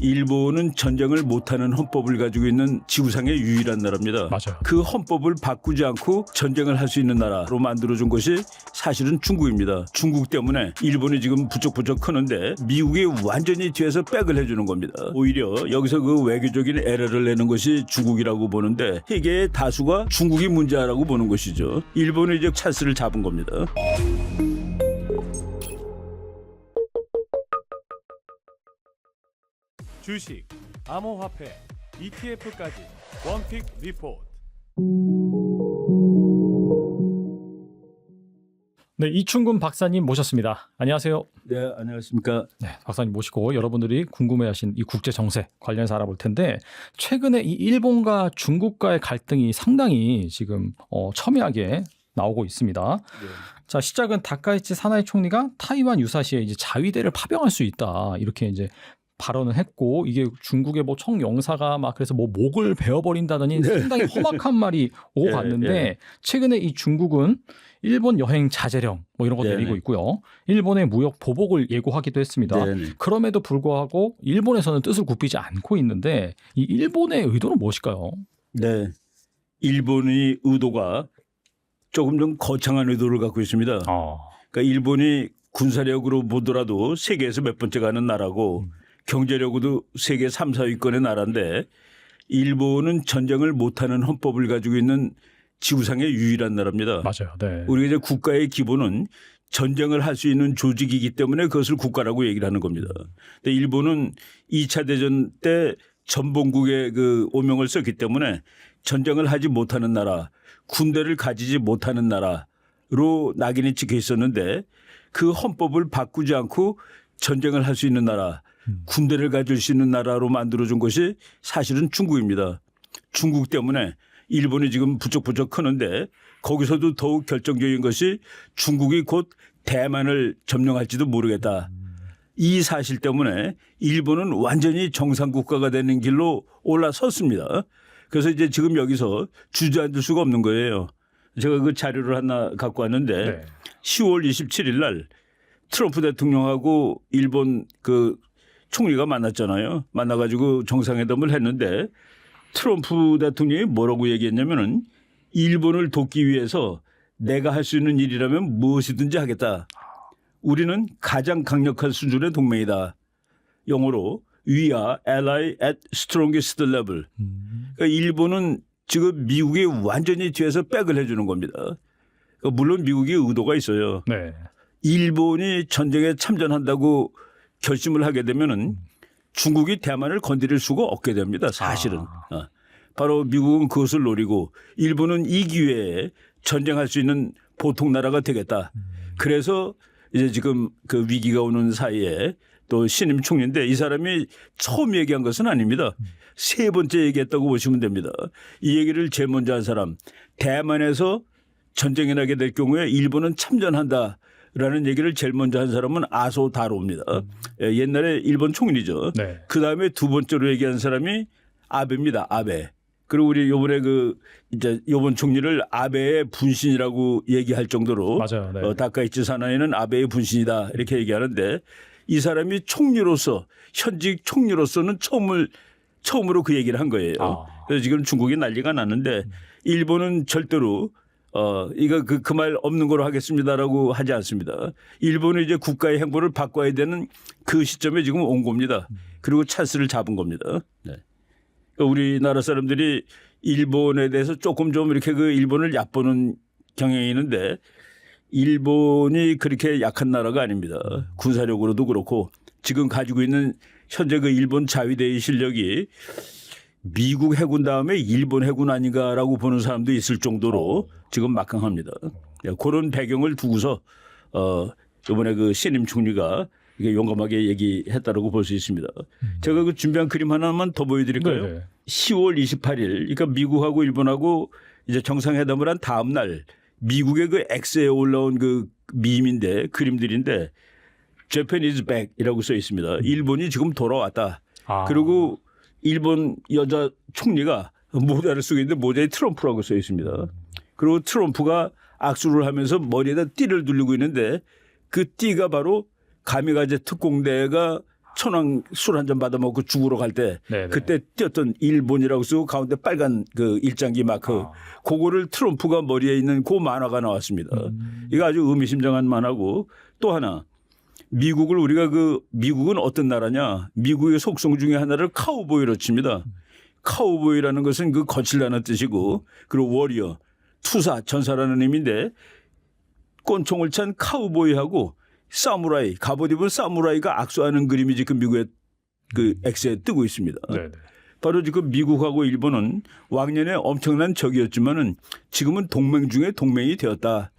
일본은 전쟁을 못하는 헌법을 가지고 있는 지구상의 유일한 나라입니다. 맞아요. 그 헌법을 바꾸지 않고 전쟁을 할 수 있는 나라로 만들어준 것이 사실은 중국입니다. 중국 때문에 일본이 지금 부쩍부쩍 크는데 미국이 완전히 뒤에서 백을 해주는 겁니다. 오히려 여기서 그 외교적인 에러를 내는 것이 중국이라고 보는데 세계의 다수가 중국이 문제라고 보는 것이죠. 일본은 이제 찬스를 잡은 겁니다. 주식, 암호화폐, ETF까지 원픽 리포트. 네, 이충근 박사님 모셨습니다. 안녕하세요. 네, 안녕하십니까. 네, 박사님 모시고 여러분들이 궁금해하신 이 국제 정세 관련해서 알아볼 텐데 최근에 이 일본과 중국과의 갈등이 상당히 지금 첨예하게 나오고 있습니다. 네. 자, 시작은 다카이치 사나이 총리가 타이완 유사시에 이제 자위대를 파병할 수 있다 이렇게 이제 발언을 했고 이게 중국의 뭐 총영사가 막 그래서 뭐 목을 베어버린다더니 상당히 험악한 말이 오고 갔는데 최근에 이 중국은 일본 여행 자제령 뭐 이런 거 내리고 있고요. 일본의 무역 보복을 예고하기도 했습니다. 네네. 그럼에도 불구하고 일본에서는 뜻을 굽히지 않고 있는데 이 일본의 의도는 무엇일까요? 네, 일본의 의도가 조금 좀 거창한 의도를 갖고 있습니다. 그러니까 일본이 군사력으로 보더라도 세계에서 몇 번째 가는 나라고 경제력으로도 세계 3, 4위권의 나라인데 일본은 전쟁을 못하는 헌법을 가지고 있는 지구상의 유일한 나라입니다. 맞아요. 네. 우리가 이제 국가의 기본은 전쟁을 할 수 있는 조직이기 때문에 그것을 국가라고 얘기를 하는 겁니다. 근데 일본은 2차 대전 때 전범국의 그 오명을 썼기 때문에 전쟁을 하지 못하는 나라, 군대를 가지지 못하는 나라로 낙인이 찍혀 있었는데 그 헌법을 바꾸지 않고 전쟁을 할 수 있는 나라, 군대를 가질 수 있는 나라로 만들어준 것이 사실은 중국입니다. 중국 때문에 일본이 지금 부쩍부쩍 크는데 거기서도 더욱 결정적인 것이 중국이 곧 대만을 점령할지도 모르겠다. 이 사실 때문에 일본은 완전히 정상국가가 되는 길로 올라섰습니다. 그래서 이제 지금 여기서 주저앉을 수가 없는 거예요. 제가 그 자료를 하나 갖고 왔는데 10월 27일 날 트럼프 대통령하고 일본 그 총리가 만났잖아요. 만나가지고 정상회담을 했는데 트럼프 대통령이 뭐라고 얘기했냐면은 일본을 돕기 위해서 내가 할 수 있는 일이라면 무엇이든지 하겠다. 우리는 가장 강력한 수준의 동맹이다. 영어로 We are ally at strongest level. 그러니까 일본은 지금 미국이 완전히 뒤에서 백을 해주는 겁니다. 그러니까 물론 미국이 의도가 있어요. 네. 일본이 전쟁에 참전한다고 결심을 하게 되면은 중국이 대만을 건드릴 수가 없게 됩니다. 사실은. 바로 미국은 그것을 노리고 일본은 이 기회에 전쟁할 수 있는 보통 나라가 되겠다. 그래서 이제 지금 그 위기가 오는 사이에 또 신임 총리인데 이 사람이 처음 얘기한 것은 아닙니다. 세 번째 얘기했다고 보시면 됩니다. 이 얘기를 제일 먼저 한 사람, 대만에서 전쟁이 나게 될 경우에 일본은 참전한다. 라는 얘기를 제일 먼저 한 사람은 아소 다로입니다. 옛날에 일본 총리죠. 네. 그 다음에 두 번째로 얘기한 사람이 아베입니다. 아베. 그리고 우리 요번에 그 이제 요번 총리를 아베의 분신이라고 얘기할 정도로 맞아요. 네. 다카이치 사나이는 아베의 분신이다 이렇게 얘기하는데 이 사람이 총리로서 현직 총리로서는 처음으로 그 얘기를 한 거예요. 그래서 지금 중국이 난리가 났는데 일본은 절대로 이거 그 말 없는 거로 하겠습니다라고 하지 않습니다. 일본은 이제 국가의 행보를 바꿔야 되는 그 시점에 지금 온 겁니다. 그리고 찬스를 잡은 겁니다. 네. 그러니까 우리나라 사람들이 일본에 대해서 조금 좀 이렇게 그 일본을 얕보는 경향이 있는데 일본이 그렇게 약한 나라가 아닙니다. 군사력으로도 그렇고 지금 가지고 있는 현재 그 일본 자위대의 실력이 미국 해군 다음에 일본 해군 아닌가라고 보는 사람도 있을 정도로 지금 막강합니다. 그런 배경을 두고서 이번에 그 신임 총리가 이게 용감하게 얘기했다라고 볼 수 있습니다. 제가 그 준비한 그림 하나만 더 보여드릴까요? 네네. 10월 28일, 그러니까 미국하고 일본하고 이제 정상회담을 한 다음 날 미국의 그 X에 올라온 그 밈인데 그림들인데 Japan is back이라고 써 있습니다. 일본이 지금 돌아왔다. 그리고 일본 여자 총리가 모자를 쓰고 있는데 모자에 트럼프라고 써 있습니다. 그리고 트럼프가 악수를 하면서 머리에다 띠를 둘리고 있는데 그 띠가 바로 가미가제 특공대가 천황 술 한 잔 받아 먹고 죽으러 갈 때 네네. 그때 뛰었던 일본이라고 쓰고 가운데 빨간 그 일장기 마크 그거를 트럼프가 머리에 있는 그 만화가 나왔습니다. 이거 아주 의미심장한 만화고 또 하나 미국을 우리가 그 미국은 어떤 나라냐 미국의 속성 중에 하나를 카우보이로 칩니다. 카우보이라는 것은 그 거칠다는 뜻이고 그리고 워리어 투사 전사라는 의미인데 꼰총을 찬 카우보이하고 사무라이 갑옷 입은 사무라이가 악수하는 그림이 지금 미국의 그 X에 뜨고 있습니다. 네네. 바로 지금 미국하고 일본은 왕년에 엄청난 적이었지만은 지금은 동맹 중에 동맹이 되었다.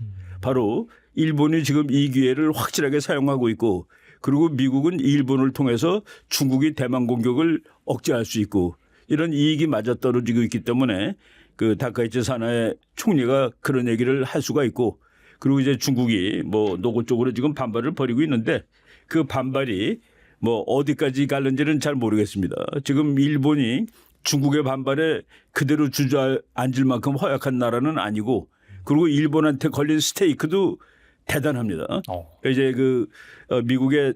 바로 일본이 지금 이 기회를 확실하게 사용하고 있고 그리고 미국은 일본을 통해서 중국이 대만 공격을 억제할 수 있고 이런 이익이 맞아떨어지고 있기 때문에 그 다카이치 사나의 총리가 그런 얘기를 할 수가 있고 그리고 이제 중국이 뭐 노골적으로 지금 반발을 벌이고 있는데 그 반발이 뭐 어디까지 갈는지는 잘 모르겠습니다. 지금 일본이 중국의 반발에 그대로 주저앉을 만큼 허약한 나라는 아니고 그리고 일본한테 걸린 스테이크도 대단합니다. 이제 그 미국의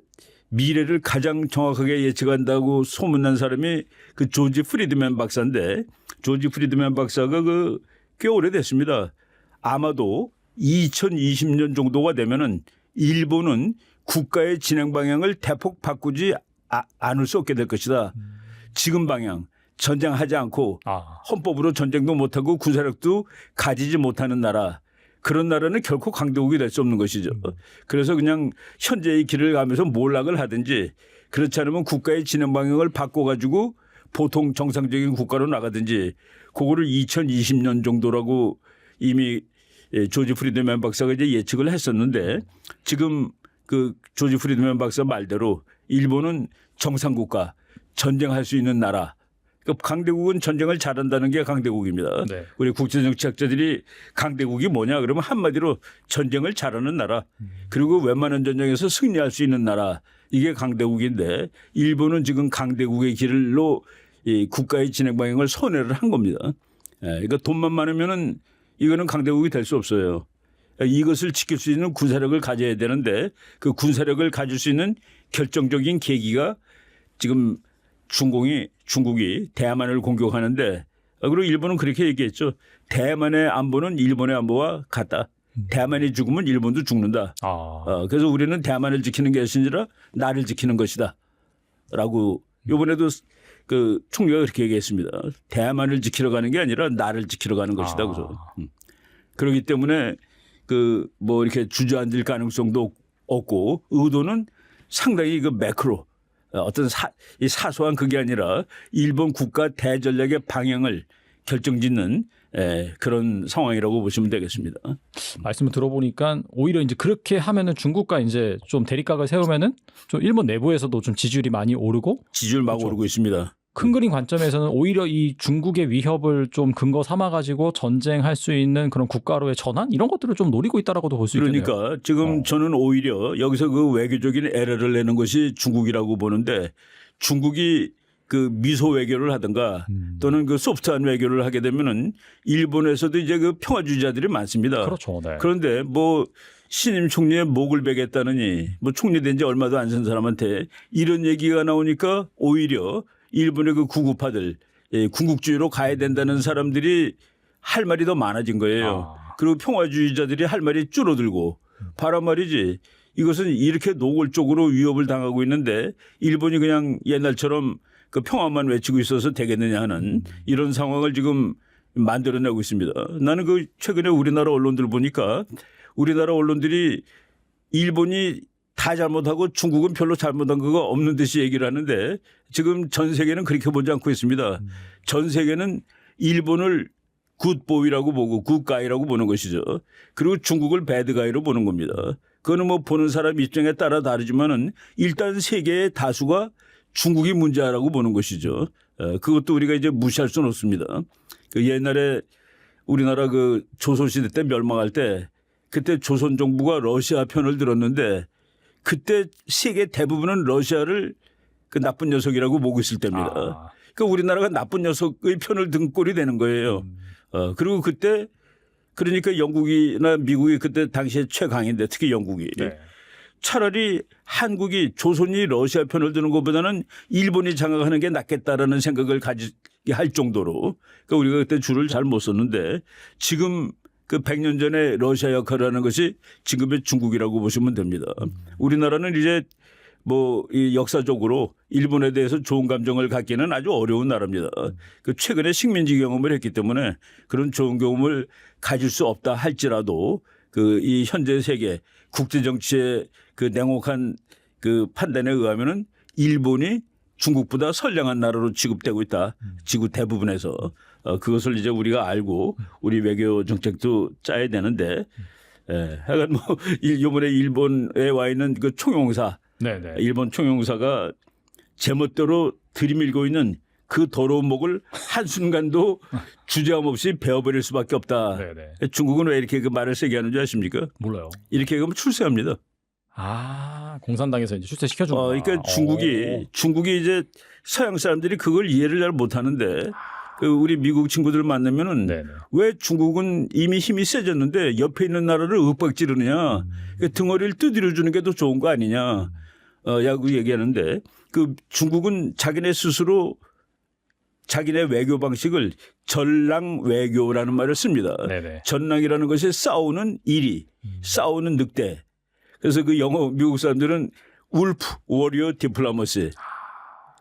미래를 가장 정확하게 예측한다고 소문난 사람이 그 조지 프리드맨 박사인데 조지 프리드맨 박사가 그 꽤 오래됐습니다. 아마도 2020년 정도가 되면은 일본은 국가의 진행 방향을 대폭 바꾸지 않을 수 없게 될 것이다. 지금 방향 전쟁하지 않고 헌법으로 전쟁도 못하고 군사력도 가지지 못하는 나라. 그런 나라는 결코 강대국이 될 수 없는 것이죠. 그래서 그냥 현재의 길을 가면서 몰락을 하든지 그렇지 않으면 국가의 진행 방향을 바꿔가지고 보통 정상적인 국가로 나가든지 그거를 2020년 정도라고 이미 조지 프리드맨 박사가 이제 예측을 했었는데 지금 그 조지 프리드맨 박사 말대로 일본은 정상국가 전쟁할 수 있는 나라. 그러니까 강대국은 전쟁을 잘한다는 게 강대국입니다. 네. 우리 국제정치학자들이 강대국이 뭐냐 그러면 한마디로 전쟁을 잘하는 나라 그리고 웬만한 전쟁에서 승리할 수 있는 나라 이게 강대국인데 일본은 지금 강대국의 길로 이 국가의 진행 방향을 선회를 한 겁니다. 그러니까 돈만 많으면은 이거는 강대국이 될 수 없어요. 이것을 지킬 수 있는 군사력을 가져야 되는데 그 군사력을 가질 수 있는 결정적인 계기가 지금 중국이 대만을 공격하는데 그리고 일본은 그렇게 얘기했죠. 대만의 안보는 일본의 안보와 같다. 대만이 죽으면 일본도 죽는다. 그래서 우리는 대만을 지키는 게 아니라 나를 지키는 것이다. 라고 이번에도 그 총리가 그렇게 얘기했습니다. 대만을 지키러 가는 게 아니라 나를 지키러 가는 것이다. 그래서 그렇기 때문에 그 뭐 이렇게 주저앉을 가능성도 없고 의도는 상당히 그 매크로 어떤 이 사소한 그게 아니라 일본 국가 대전략의 방향을 결정짓는 그런 상황이라고 보시면 되겠습니다. 말씀을 들어보니까 오히려 이제 그렇게 하면은 중국과 이제 좀 대립각을 세우면은 좀 일본 내부에서도 좀 지지율이 많이 오르고 지지율 막 그렇죠. 오르고 있습니다. 큰 그림 관점에서는 오히려 이 중국의 위협을 좀 근거 삼아 가지고 전쟁할 수 있는 그런 국가로의 전환 이런 것들을 좀 노리고 있다라고도 볼 수 있겠네요. 그러니까 지금 저는 오히려 여기서 그 외교적인 에러를 내는 것이 중국이라고 보는데 중국이 그 미소 외교를 하든가 또는 그 소프트한 외교를 하게 되면은 일본에서도 이제 그 평화주의자들이 많습니다. 그렇죠. 네. 그런데 뭐 신임 총리의 목을 베겠다느니 뭐 총리 된 지 얼마도 안 된 사람한테 이런 얘기가 나오니까 오히려 일본의 그 구구파들 군국주의로 가야 된다는 사람들이 할 말이 더 많아진 거예요. 그리고 평화주의자들이 할 말이 줄어들고 바란 말이지. 이것은 이렇게 노골적으로 위협을 당하고 있는데 일본이 그냥 옛날처럼 그 평화만 외치고 있어서 되겠느냐 하는 이런 상황을 지금 만들어내고 있습니다. 나는 그 최근에 우리나라 언론들 보니까 우리나라 언론들이 일본이 다 잘못하고 중국은 별로 잘못한 거가 없는 듯이 얘기를 하는데 지금 전 세계는 그렇게 보지 않고 있습니다. 전 세계는 일본을 굿보이라고 보고 굿가이라고 보는 것이죠. 그리고 중국을 배드가이로 보는 겁니다. 그거는 뭐 보는 사람 입장에 따라 다르지만은 일단 세계의 다수가 중국이 문제라고 보는 것이죠. 그것도 우리가 이제 무시할 수는 없습니다. 그 옛날에 우리나라 그 조선시대 때 멸망할 때 그때 조선 정부가 러시아 편을 들었는데 그때 세계 대부분은 러시아를 그 나쁜 녀석이라고 보고 있을 때입니다. 그러니까 우리나라가 나쁜 녀석의 편을 든 꼴이 되는 거예요. 그리고 그때 그러니까 영국이나 미국이 그때 당시에 최강인데 특히 영국이 차라리 한국이 조선이 러시아 편을 드는 것보다는 일본이 장악하는 게 낫겠다라는 생각을 가지게 할 정도로 그러니까 우리가 그때 줄을 잘 못 썼는데 지금 그 100년 전에 러시아 역할을 하는 것이 지금의 중국이라고 보시면 됩니다. 우리나라는 이제 뭐 이 역사적으로 일본에 대해서 좋은 감정을 갖기는 아주 어려운 나라입니다. 그 최근에 식민지 경험을 했기 때문에 그런 좋은 경험을 가질 수 없다 할지라도 그 이 현재 세계 국제 정치의 그 냉혹한 그 판단에 의하면은 일본이 중국보다 선량한 나라로 취급되고 있다. 지구 대부분에서 그것을 이제 우리가 알고 우리 외교 정책도 짜야 되는데 하여간 뭐 이번에 일본에 와 있는 그 총영사 네네. 일본 총영사가 제멋대로 들이밀고 있는 그 더러운 목을 한순간도 주저함 없이 베어버릴 수밖에 없다. 네네. 중국은 왜 이렇게 그 말을 세게 하는 줄 아십니까? 몰라요. 이렇게 하면 출세합니다. 아, 공산당에서 이제 출세시켜준 거. 그러니까 중국이 이제 서양 사람들이 그걸 이해를 잘 못하는데 그 우리 미국 친구들 만나면은 네네. 왜 중국은 이미 힘이 세졌는데 옆에 있는 나라를 윽박지르느냐 그 등허리를 두드려 주는 게 더 좋은 거 아니냐 야구 얘기하는데 그 중국은 자기네 스스로 자기네 외교 방식을 전랑 외교라는 말을 씁니다. 네네. 전랑이라는 것이 싸우는 이리, 싸우는 늑대. 그래서 그 영어 미국 사람들은 울프 워리어 디플로머시.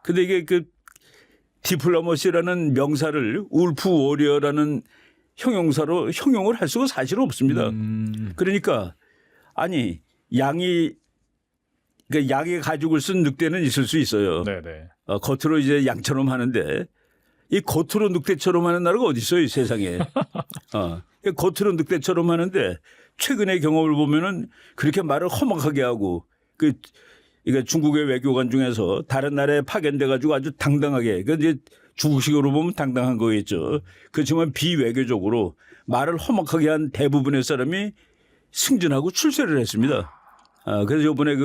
근데 이게 그 디플로머시라는 명사를 울프 워리어라는 형용사로 형용을 할 수가 사실 없습니다. 그러니까 아니 양이 그러니까 양의 가죽을 쓴 늑대는 있을 수 있어요. 네네. 겉으로 이제 양처럼 하는데 이 겉으로 늑대처럼 하는 나라가 어디 있어요, 이 세상에. 겉으로 늑대처럼 하는데 최근의 경험을 보면은 그렇게 말을 험악하게 하고 그러니까 중국의 외교관 중에서 다른 나라에 파견돼 가지고 아주 당당하게 그 이제 중국식으로 보면 당당한 거겠죠. 그렇지만 비외교적으로 말을 험악하게 한 대부분의 사람이 승진하고 출세를 했습니다. 그래서 이번에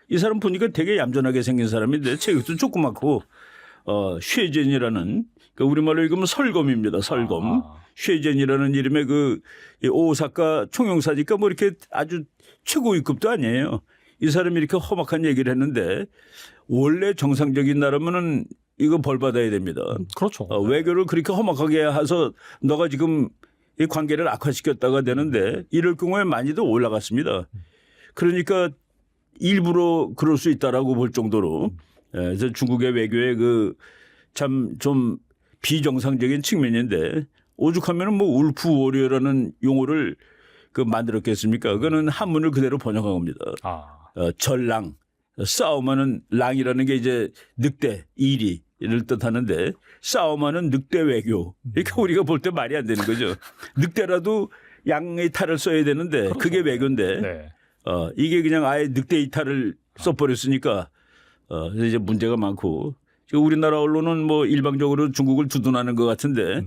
이 사람 보니까 되게 얌전하게 생긴 사람인데 체격도 조그맣고 쉐젠이라는 그러니까 우리말로 읽으면 설검입니다. 설검. 쉐젠이라는 이름의 이 오사카 총영사니까 뭐 이렇게 아주 최고위급도 아니에요. 이 사람이 이렇게 험악한 얘기를 했는데 원래 정상적인 나라면은 이거 벌 받아야 됩니다. 그렇죠. 외교를 그렇게 험악하게 해서 너가 지금 이 관계를 악화시켰다가 되는데 이럴 경우에 많이도 올라갔습니다. 그러니까 일부러 그럴 수 있다라고 볼 정도로 그래서 중국의 외교의 참 좀 비정상적인 측면인데 오죽하면은 뭐 울프 워리어라는 용어를 만들었겠습니까? 그거는 한문을 그대로 번역한 겁니다. 전랑 싸움하는 랑이라는 게 이제 늑대 이리를 뜻하는데 싸움하는 늑대 외교. 그러니까 우리가 볼 때 말이 안 되는 거죠. 늑대라도 양의 탈을 써야 되는데 그렇죠. 그게 외교인데 네. 이게 그냥 아예 늑대 이탈을 써버렸으니까 그래서 이제 문제가 많고 지금 우리나라 언론은 뭐 일방적으로 중국을 두둔하는 것 같은데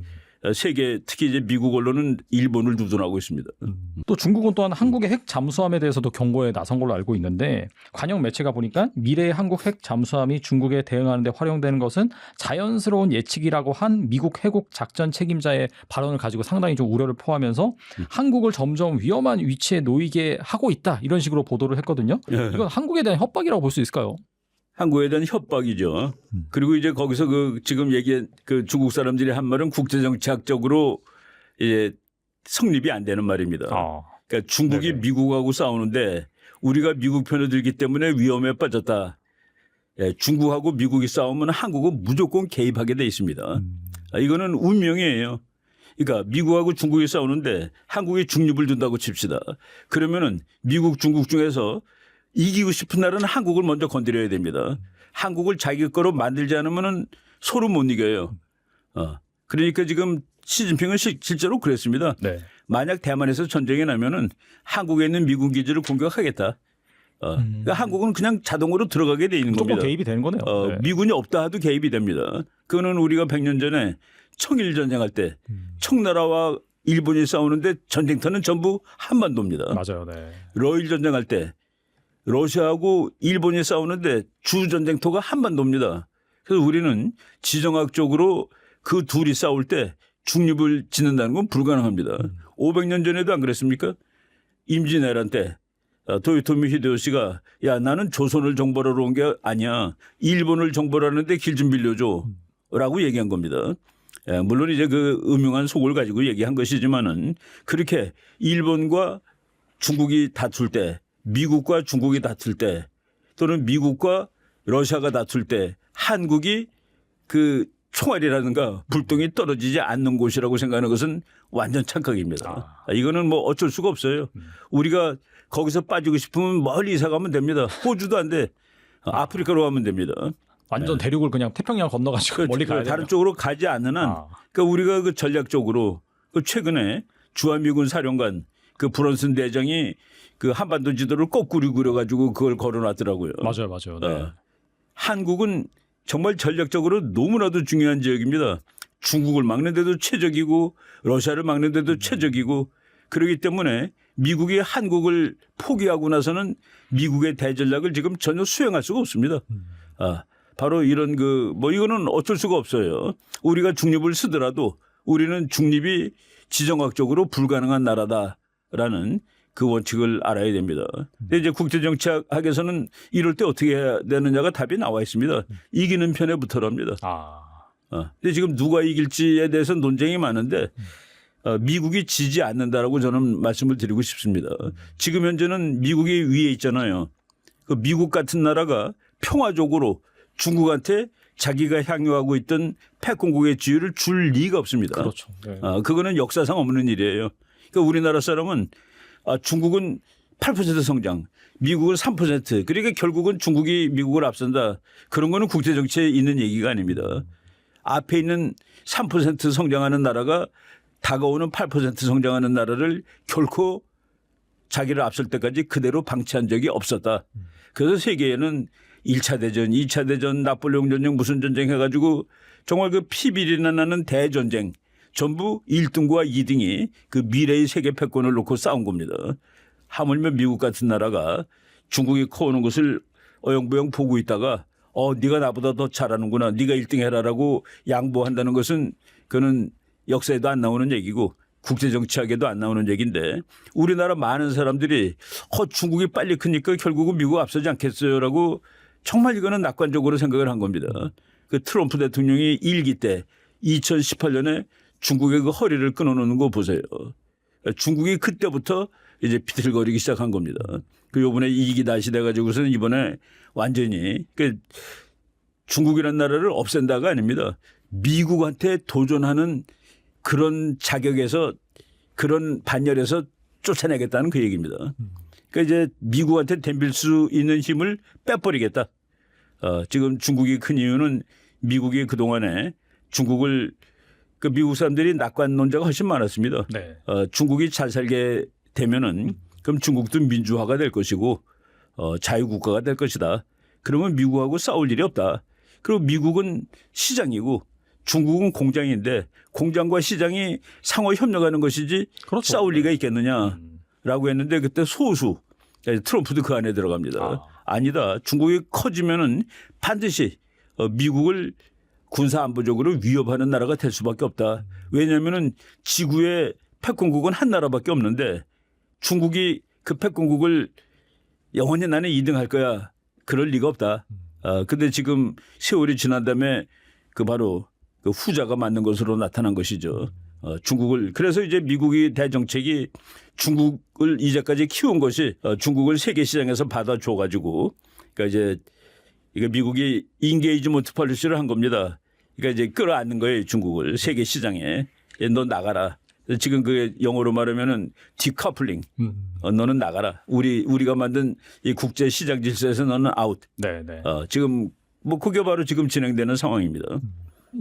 세계 특히 이제 미국 언론은 일본을 두둔하고 있습니다. 또 중국은 또한 한국의 핵 잠수함에 대해서도 경고에 나선 걸로 알고 있는데 관영 매체가 보니까 미래의 한국 핵 잠수함이 중국에 대응하는 데 활용되는 것은 자연스러운 예측이라고 한 미국 해국 작전 책임자의 발언을 가지고 상당히 좀 우려를 표하면서 한국을 점점 위험한 위치에 놓이게 하고 있다 이런 식으로 보도를 했거든요. 이건 한국에 대한 협박이라고 볼 수 있을까요? 한국에 대한 협박이죠. 그리고 이제 거기서 지금 얘기한 중국 사람들이 한 말은 국제정치학적으로 이제 성립이 안 되는 말입니다. 그러니까 중국이 네네. 미국하고 싸우는데 우리가 미국 편을 들기 때문에 위험에 빠졌다. 중국하고 미국이 싸우면 한국은 무조건 개입하게 돼 있습니다. 이거는 운명이에요. 그러니까 미국하고 중국이 싸우는데 한국이 중립을 둔다고 칩시다. 그러면은 미국, 중국 중에서 이기고 싶은 나라는 한국을 먼저 건드려야 됩니다. 한국을 자기 거로 만들지 않으면은 서로 못 이겨요. 그러니까 지금 시진핑은 실제로 그랬습니다. 네. 만약 대만에서 전쟁이 나면은 한국에 있는 미군 기지를 공격하겠다. 그러니까 한국은 그냥 자동으로 들어가게 돼 있는 조금 겁니다. 개입이 되는 거네요. 네. 미군이 없다 하도 개입이 됩니다. 그거는 우리가 100년 전에 청일 전쟁할 때 청나라와 일본이 싸우는데 전쟁터는 전부 한반도입니다. 맞아요. 네. 러일 전쟁할 때 러시아하고 일본이 싸우는데 주 전쟁터가 한반도입니다. 그래서 우리는 지정학적으로 그 둘이 싸울 때 중립을 짓는다는 건 불가능합니다. 500년 전에도 안 그랬습니까? 임진왜란 때 도요토미 히데요시가 야 나는 조선을 정벌하러 온 게 아니야. 일본을 정벌하는데 길 좀 빌려줘라고 얘기한 겁니다. 예, 물론 이제 그 음흉한 속을 가지고 얘기한 것이지만은 그렇게 일본과 중국이 다툴 때, 미국과 중국이 다툴 때, 또는 미국과 러시아가 다툴 때 한국이 그 총알이라든가 불똥이 떨어지지 않는 곳이라고 생각하는 것은 완전 착각입니다. 이거는 뭐 어쩔 수가 없어요. 우리가 거기서 빠지고 싶으면 멀리 이사 가면 됩니다. 호주도 안 돼. 아프리카로 가면 됩니다. 완전 대륙을 그냥 태평양 건너가지고 멀리 가야 돼요. 다른 쪽으로 가지 않는 한 그러니까 우리가 그 전략적으로 그 최근에 주한미군 사령관 그 브런슨 대장이 그 한반도 지도를 거꾸로 그려가지고 그걸 걸어놨더라고요. 맞아요. 네. 한국은 정말 전략적으로 너무나도 중요한 지역입니다. 중국을 막는 데도 최적이고 러시아를 막는 데도 최적이고 그렇기 때문에 미국이 한국을 포기하고 나서는 미국의 대전략을 지금 전혀 수행할 수가 없습니다. 바로 이런 뭐 이거는 어쩔 수가 없어요. 우리가 중립을 쓰더라도 우리는 중립이 지정학적으로 불가능한 나라다라는 그 원칙을 알아야 됩니다. 근데 이제 국제정치학에서는 이럴 때 어떻게 해야 되느냐가 답이 나와 있습니다. 이기는 편에 붙어랍니다. 근데 지금 누가 이길지에 대해서 논쟁이 많은데 미국이 지지 않는다라고 저는 말씀을 드리고 싶습니다. 지금 현재는 미국이 위에 있잖아요. 그 미국 같은 나라가 평화적으로 중국한테 자기가 향유하고 있던 패권국의 지위를 줄 리가 없습니다. 그렇죠. 네. 그거는 역사상 없는 일이에요. 그러니까 우리나라 사람은 중국은 8% 성장, 미국은 3%. 그러니까 결국은 중국이 미국을 앞선다. 그런 거는 국제정치에 있는 얘기가 아닙니다. 앞에 있는 3% 성장하는 나라가 다가오는 8% 성장하는 나라를 결코 자기를 앞설 때까지 그대로 방치한 적이 없었다. 그래서 세계에는 1차 대전, 2차 대전, 나폴레옹 전쟁 무슨 전쟁 해가지고 정말 그 피비린내 나는 대전쟁 전부 1등과 2등이 그 미래의 세계 패권을 놓고 싸운 겁니다. 하물며 미국 같은 나라가 중국이 커오는 것을 어영부영 보고 있다가 네가 나보다 더 잘하는구나. 네가 1등 해라라고 양보한다는 것은 그는 역사에도 안 나오는 얘기고 국제정치학에도 안 나오는 얘기인데 우리나라 많은 사람들이 중국이 빨리 크니까 결국은 미국 앞서지 않겠어요라고 정말 이거는 낙관적으로 생각을 한 겁니다. 그 트럼프 대통령이 1기 때 2018년에 중국의 그 허리를 끊어놓는 거 보세요. 중국이 그때부터 이제 비틀거리기 시작한 겁니다. 그 요번에 2기 다시 돼가지고서는 이번에 완전히 그 중국이라는 나라를 없앤다가 아닙니다. 미국한테 도전하는 그런 자격에서 그런 반열에서 쫓아내겠다는 그 얘기입니다. 그러니까 이제 미국한테 덤빌 수 있는 힘을 빼버리겠다. 지금 중국이 큰 이유는 미국이 그동안에 중국을 그 미국 사람들이 낙관론자가 훨씬 많았습니다. 네. 중국이 잘 살게 되면은 그럼 중국도 민주화가 될 것이고 자유국가가 될 것이다. 그러면 미국하고 싸울 일이 없다. 그리고 미국은 시장이고 중국은 공장인데 공장과 시장이 상호 협력하는 것이지 그렇죠. 싸울 리가 있겠느냐라고 했는데 그때 소수 트럼프도 그 안에 들어갑니다. 아니다. 중국이 커지면은 반드시 미국을 군사 안보적으로 위협하는 나라가 될 수밖에 없다. 왜냐하면은 지구의 패권국은 한 나라밖에 없는데 중국이 그 패권국을 영원히 나는 2등 할 거야. 그럴 리가 없다. 근데 지금 세월이 지난 다음에 그 바로 그 후자가 맞는 것으로 나타난 것이죠. 중국을 그래서 이제 미국이 대정책이 중국을 이제까지 키운 것이 중국을 세계 시장에서 받아줘 가지고 그러니까 이제 이게 미국이 인게이지먼트 폴리시를 한 겁니다. 그러니까 이제 끌어안는 거예요. 중국을 세계 시장에 너 나가라. 지금 그 영어로 말하면은 디커플링. 너는 나가라. 우리가 만든 이 국제 시장 질서에서 너는 아웃. 네. 지금 뭐 그게 바로 지금 진행되는 상황입니다.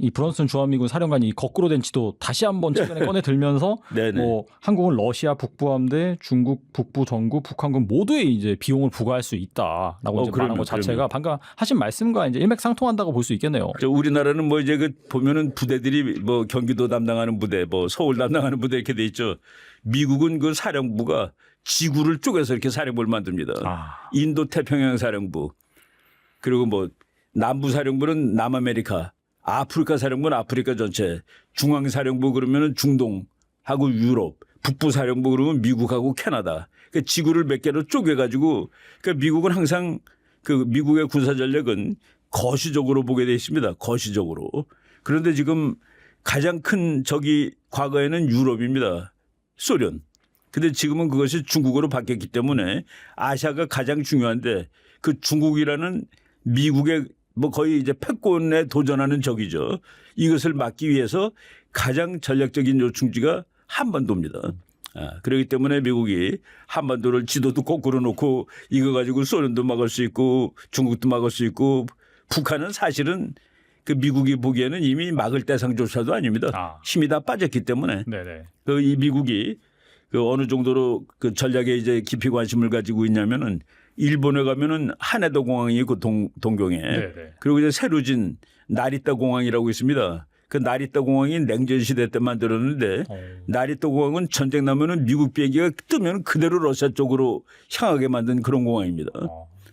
이 브런슨 주한미군 사령관이 거꾸로 된 지도 다시 한번 최근에 꺼내 들면서 네네. 뭐 한국은 러시아 북부함대, 중국 북부 정구, 북한군 모두에 이제 비용을 부과할 수 있다라고 이제 말한 것 자체가 방금 하신 말씀과 이제 일맥상통한다고 볼 수 있겠네요. 우리나라는 뭐 이제 그 보면은 부대들이 뭐 경기도 담당하는 부대, 뭐 서울 담당하는 부대 이렇게 돼 있죠. 미국은 그 사령부가 지구를 쪼개서 이렇게 사령부를 만듭니다. 인도 태평양 사령부 그리고 뭐 남부 사령부는 남아메리카. 아프리카 사령부는 아프리카 전체, 중앙 사령부 그러면은 중동하고 유럽, 북부 사령부 그러면 미국하고 캐나다. 그 지구를 몇 개로 쪼개가지고 그러니까 미국은 항상 그 미국의 군사 전략은 거시적으로 보게 돼 있습니다. 거시적으로. 그런데 지금 가장 큰 적이 과거에는 유럽입니다. 소련. 근데 지금은 그것이 중국으로 바뀌었기 때문에 아시아가 가장 중요한데 그 중국이라는 미국의 뭐 거의 이제 패권에 도전하는 적이죠. 이것을 막기 위해서 가장 전략적인 요충지가 한반도입니다. 그렇기 때문에 미국이 한반도를 지도도 거꾸로 놓고 이거 가지고 소련도 막을 수 있고 중국도 막을 수 있고 북한은 사실은 그 미국이 보기에는 이미 막을 대상조차도 아닙니다. 힘이 다 빠졌기 때문에 네네. 그 이 미국이 그 어느 정도로 그 전략에 이제 깊이 관심을 가지고 있냐면은 일본에 가면은 하네다 공항이 있고 동경에 네네. 그리고 이제 새로 진 나리타 공항이라고 있습니다. 그 나리타 공항이 냉전 시대 때 만들었는데 나리타 공항은 전쟁 나면은 미국 비행기가 뜨면 그대로 러시아 쪽으로 향하게 만든 그런 공항입니다.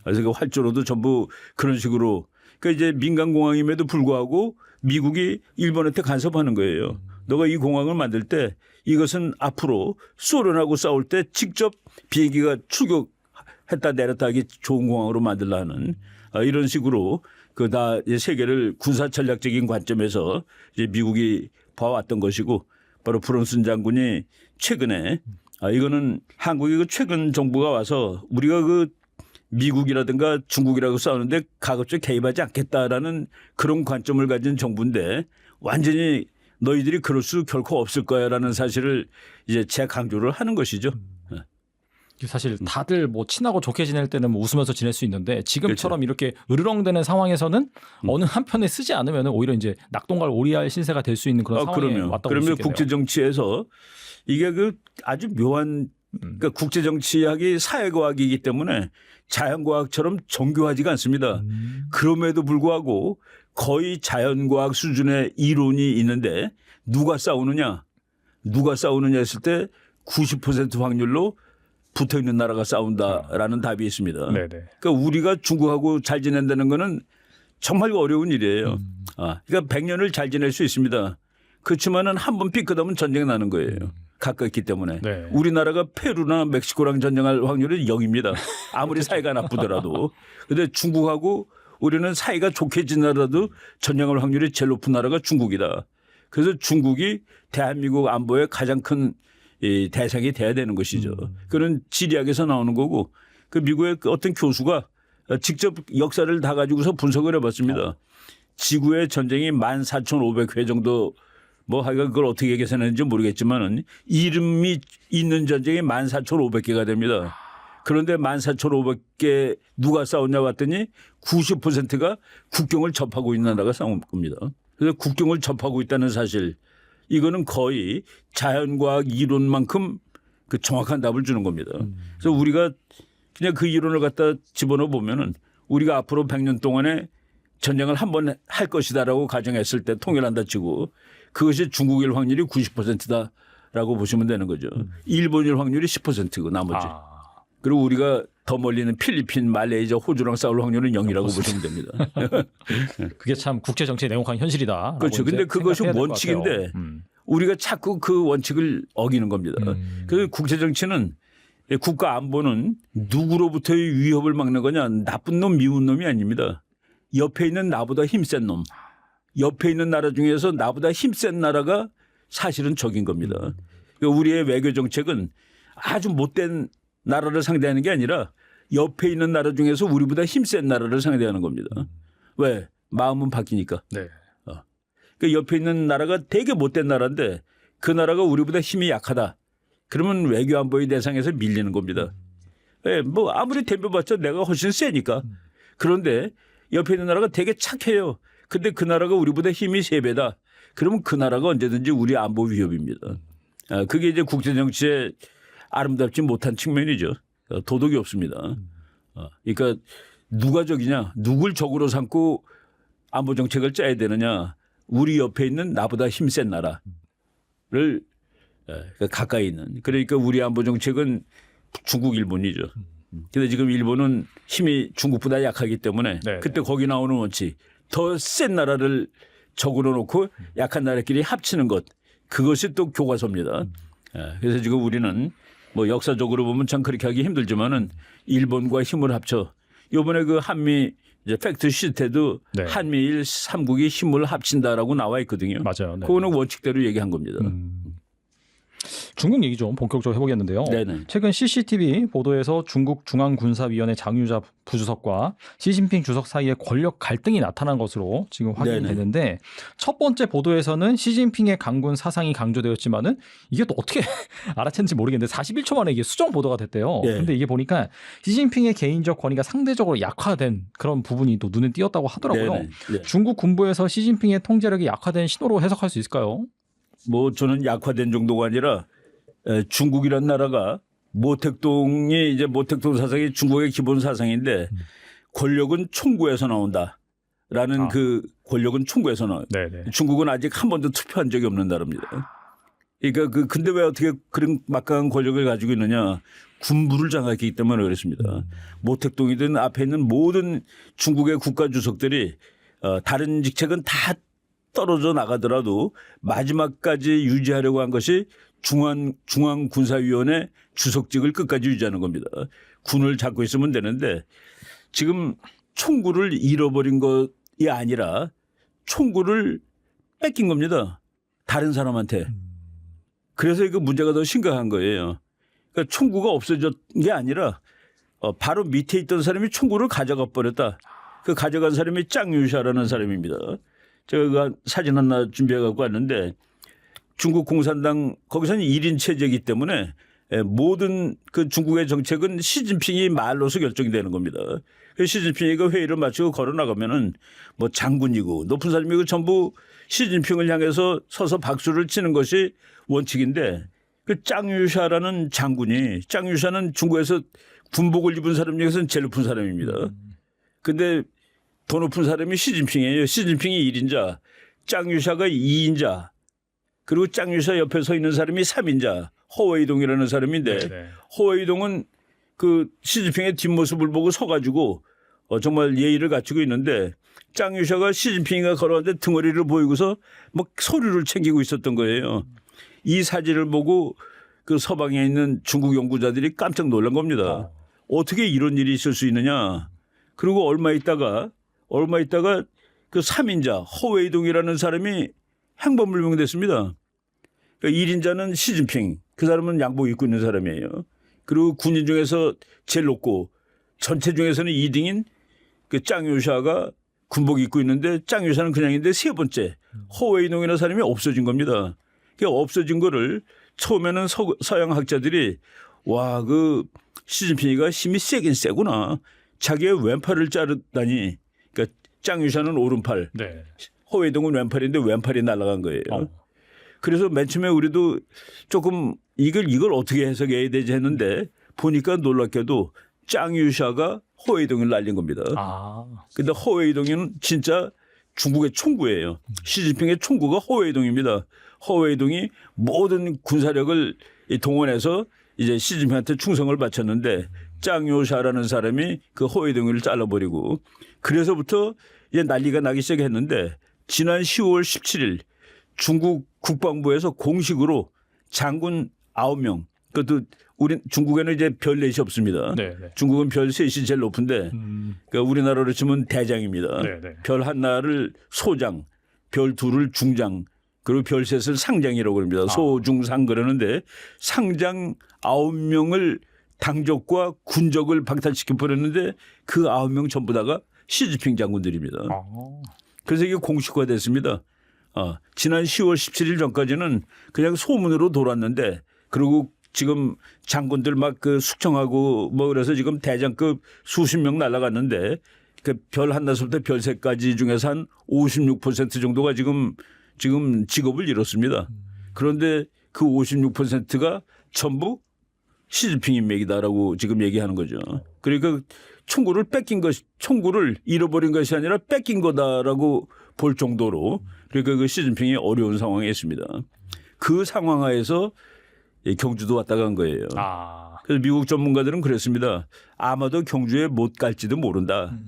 그래서 그 활주로도 전부 그런 식으로 그러니까 이제 민간 공항임에도 불구하고 미국이 일본한테 간섭하는 거예요. 너가 이 공항을 만들 때 이것은 앞으로 소련하고 싸울 때 직접 비행기가 출격했다 내렸다 하기 좋은 공항으로 만들라 하는 이런 식으로 그 다 세계를 군사 전략적인 관점에서 이제 미국이 봐왔던 것이고 바로 브론슨 장군이 최근에 이거는 한국이 그 최근 정부가 와서 우리가 그 미국이라든가 중국이라고 싸우는데 가급적 개입하지 않겠다라는 그런 관점을 가진 정부인데 완전히 너희들이 그럴 수 결코 없을 거야라는 사실을 이제 재강조를 하는 것이죠. 사실 다들 뭐 친하고 좋게 지낼 때는 뭐 웃으면서 지낼 수 있는데 지금처럼 그렇죠. 이렇게 으르렁대는 상황에서는 어느 한편에 쓰지 않으면 오히려 이제 낙동갈 오리알 신세가 될 수 있는 그런 상황에 그러면 왔다고 볼 수 그러면 있겠네요. 국제 정치에서 이게 그 아주 묘한 그러니까 국제 정치학이 사회과학이기 때문에 자연과학처럼 정교하지가 않습니다. 그럼에도 불구하고 거의 자연과학 수준의 이론이 있는데 누가 싸우느냐 했을 때 90% 확률로 붙어 있는 나라가 싸운다라는 답이 있습니다. 네네. 그러니까 우리가 중국하고 잘 지낸다는 거는 정말 어려운 일이에요. 그러니까 100년을 잘 지낼 수 있습니다. 그렇지만은 한 번 삐끗하면 전쟁이 나는 거예요. 가깝기 때문에. 네. 우리나라가 페루나 멕시코랑 전쟁할 확률은 0입니다. 아무리 사이가 나쁘더라도. 그런데 중국하고 우리는 사이가 좋게 지내더라도 전쟁할 확률이 제일 높은 나라가 중국이다. 그래서 중국이 대한민국 안보의 가장 큰 이 대상이 돼야 되는 것이죠. 그런 지리학에서 나오는 거고 그 미국의 어떤 교수가 직접 역사를 다 가지고서 분석을 해봤습니다. 지구의 전쟁이 14,500회 정도 뭐 하여간 그걸 어떻게 계산했는지 모르겠지만은 이름이 있는 전쟁이 14,500개가 됩니다. 그런데 14,500개 누가 싸웠냐 봤더니 90%가 국경을 접하고 있는 나라가 싸운 겁니다. 그래서 국경을 접하고 있다는 사실 이거는 거의 자연과학 이론만큼 그 정확한 답을 주는 겁니다. 그래서 우리가 그냥 그 이론을 갖다 집어넣어 보면은 우리가 앞으로 100년 동안에 전쟁을 한 번 할 것이다라고 가정했을 때 통일한다 치고 그것이 중국일 확률이 90%다라고 보시면 되는 거죠. 일본일 확률이 10%고 나머지. 그리고 우리가 더 멀리는 필리핀, 말레이시아, 호주랑 싸울 확률은 0이라고 보시면 됩니다. 그게 참 국제 정치의 냉혹한 현실이다. 그렇죠. 근데 그것이 원칙인데 우리가 자꾸 그 원칙을 어기는 겁니다. 그래서 국제 정치는 국가 안보는 누구로부터의 위협을 막는 거냐 나쁜 놈 미운 놈이 아닙니다. 옆에 있는 나보다 힘센 놈. 옆에 있는 나라 중에서 나보다 힘센 나라가 사실은 적인 겁니다. 그러니까 우리의 외교 정책은 아주 못된 나라를 상대하는 게 아니라 옆에 있는 나라 중에서 우리보다 힘센 나라를 상대하는 겁니다. 왜? 마음은 바뀌니까. 네. 그러니까 옆에 있는 나라가 되게 못된 나라인데 그 나라가 우리보다 힘이 약하다. 그러면 외교 안보의 대상에서 밀리는 겁니다. 네, 뭐 아무리 덤벼봤자 내가 훨씬 세니까. 그런데 옆에 있는 나라가 되게 착해요. 근데 그 나라가 우리보다 힘이 3배다. 그러면 그 나라가 언제든지 우리 안보 위협입니다. 그게 이제 국제정치의 아름답지 못한 측면이죠. 도덕이 없습니다. 그러니까 누가 적이냐, 누굴 적으로 삼고 안보 정책을 짜야 되느냐. 우리 옆에 있는 나보다 힘센 나라를 가까이 있는. 그러니까 우리 안보 정책은 중국, 일본이죠. 근데 지금 일본은 힘이 중국보다 약하기 때문에 네. 그때 거기 나오는 원칙 더 센 나라를 적으로 놓고 약한 나라끼리 합치는 것 그것이 또 교과서입니다. 그래서 지금 우리는 뭐 역사적으로 보면 참 그렇게 하기 힘들지만은 일본과 힘을 합쳐 이번에 그 한미 이제 팩트 시트에도 네. 한미일 3국이 힘을 합친다라고 나와 있거든요. 맞아요. 네. 그거는 원칙대로 얘기한 겁니다. 중국 얘기 좀 본격적으로 해보겠는데요. 네네. 최근 CCTV 보도에서 중국 중앙군사위원회 장유자 부주석과 시진핑 주석 사이에 권력 갈등이 나타난 것으로 지금 확인이 네네. 됐는데 첫 번째 보도에서는 시진핑의 강군 사상이 강조되었지만은 이게 또 어떻게 알아챘는지 모르겠는데 41초 만에 이게 수정 보도가 됐대요. 네. 근데 이게 보니까 시진핑의 개인적 권위가 상대적으로 약화된 그런 부분이 또 눈에 띄었다고 하더라고요. 네네. 네. 중국 군부에서 시진핑의 통제력이 약화된 신호로 해석할 수 있을까요? 뭐 저는 약화된 정도가 아니라 중국이란 나라가 모택동이 이제 모택동 사상이 중국의 기본 사상인데 권력은 총구에서 나온다라는 그 권력은 총구에서 나와요. 네네. 중국은 아직 한 번도 투표한 적이 없는 나라입니다. 그러니까 근데 왜 어떻게 그런 막강한 권력을 가지고 있느냐? 군부를 장악했기 때문에 그렇습니다. 모택동이든 앞에 있는 모든 중국의 국가 주석들이 다른 직책은 다 떨어져 나가더라도 마지막까지 유지하려고 한 것이 중앙군사위원회 주석직을 끝까지 유지하는 겁니다. 군을 잡고 있으면 되는데 지금 총구를 잃어버린 것이 아니라 총구를 뺏긴 겁니다. 다른 사람한테. 그래서 이거 문제가 더 심각한 거예요. 그러니까 총구가 없어진 게 아니라 바로 밑에 있던 사람이 총구를 가져가 버렸다. 그 가져간 사람이 짱유샤라는 사람입니다. 제가 사진 하나 준비해 갖고 왔는데 중국 공산당 거기서는 1인 체제이기 때문에 모든 그 중국의 정책은 시진핑이 말로서 결정이 되는 겁니다. 시진핑이 그 회의를 마치고 걸어 나가면은 뭐 장군이고 높은 사람이고 전부 시진핑을 향해서 서서 박수를 치는 것이 원칙인데 그 짱유샤라는 장군이 짱유샤는 중국에서 군복을 입은 사람 중에서는 제일 높은 사람입니다. 근데 더 높은 사람이 시진핑이에요. 시진핑이 1인자, 짱유샤가 2인자, 그리고 짱유샤 옆에 서 있는 사람이 3인자, 허웨이동이라는 사람인데 네네. 허웨이동은 그 시진핑의 뒷모습을 보고 서가지고 정말 예의를 갖추고 있는데 짱유샤가 시진핑이가 걸어왔는데 등허리를 보이고서 막 서류를 챙기고 있었던 거예요. 이 사진을 보고 그 서방에 있는 중국 연구자들이 깜짝 놀란 겁니다. 어떻게 이런 일이 있을 수 있느냐. 그리고 얼마 있다가 그 3인자 허웨이동이라는 사람이 행범불명됐습니다. 그러니까 1인자는 시진핑, 그 사람은 양복 입고 있는 사람이에요. 그리고 군인 중에서 제일 높고 전체 중에서는 2등인 그 짱유샤가 군복 입고 있는데 짱유샤는 그냥인데 세 번째 허웨이동이라는 사람이 없어진 겁니다. 그러니까 없어진 거를 처음에는 서양 학자들이 와, 그 시진핑이가 힘이 세긴 세구나. 자기의 왼팔을 자르다니. 그러니까 짱유샤는 오른팔, 네. 허웨이동은 왼팔인데 왼팔이 날아간 거예요. 그래서 맨 처음에 우리도 조금 이걸 어떻게 해석해야 되지 했는데 보니까 놀랍게도 짱유샤가 허웨이동을 날린 겁니다. 근데 허웨이동은 진짜 중국의 총구예요. 시진핑의 총구가 허웨이동입니다. 허웨이동이 모든 군사력을 동원해서 이제 시진핑한테 충성을 바쳤는데 짱유샤라는 사람이 그 허웨이동을 잘라버리고 그래서부터 이제 난리가 나기 시작했는데 지난 10월 17일 중국 국방부에서 공식으로 장군 9명 그것도 우리 중국에는 이제 별 4이 없습니다. 네네. 중국은 별 3이 제일 높은데 그러니까 우리나라로 치면 대장입니다. 네네. 별 하나를 소장, 별 둘을 중장, 그리고 별 3을 상장이라고 합니다. 소중상 그러는데 상장 9명을 당적과 군적을 박탈시켜 버렸는데 그 9명 전부 다가 시진핑 장군들입니다. 그래서 이게 공식화됐습니다. 지난 10월 17일 전까지는 그냥 소문으로 돌았는데 그리고 지금 장군들 막 그 숙청하고 뭐 그래서 지금 대장급 수십 명 날아갔는데 그 별 하나서부터 별 3까지 중에서 한 56% 정도가 지금 직업을 잃었습니다. 그런데 그 56%가 전부 시진핑 인맥이다라고 지금 얘기하는 거죠. 그러니까 총구를 총구를 잃어버린 것이 아니라 뺏긴 거다라고 볼 정도로 그러니까 그 시진핑이 어려운 상황에 있습니다. 그 상황하에서 경주도 왔다 간 거예요. 그래서 미국 전문가들은 그랬습니다. 아마도 경주에 못 갈지도 모른다.